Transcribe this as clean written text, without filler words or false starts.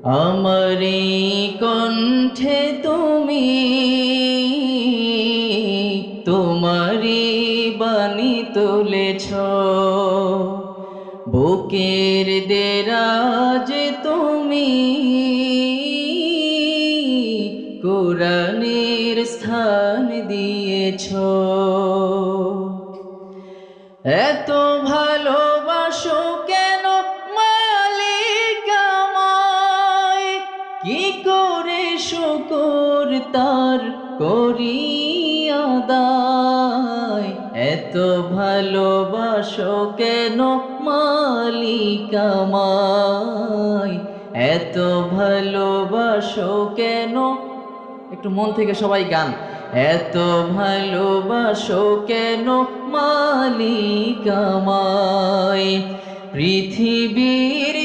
আমারি কণ্ঠে তুমি তোমারি বাণী তুলেছ, বুকের দেরাজ তুমি কোরআনের স্থান দিয়েছ। এত ভালোবাসো কেন মালিক আমায়, কি করে শুকর তার করি আদায়। এত ভালোবাসো কেন মালিক আমায়, এত ভালোবাসো কেন। একটু মন থেকে সবাই গান। এত ভালোবাসো কেন মালিক আমায়, পৃথিবীর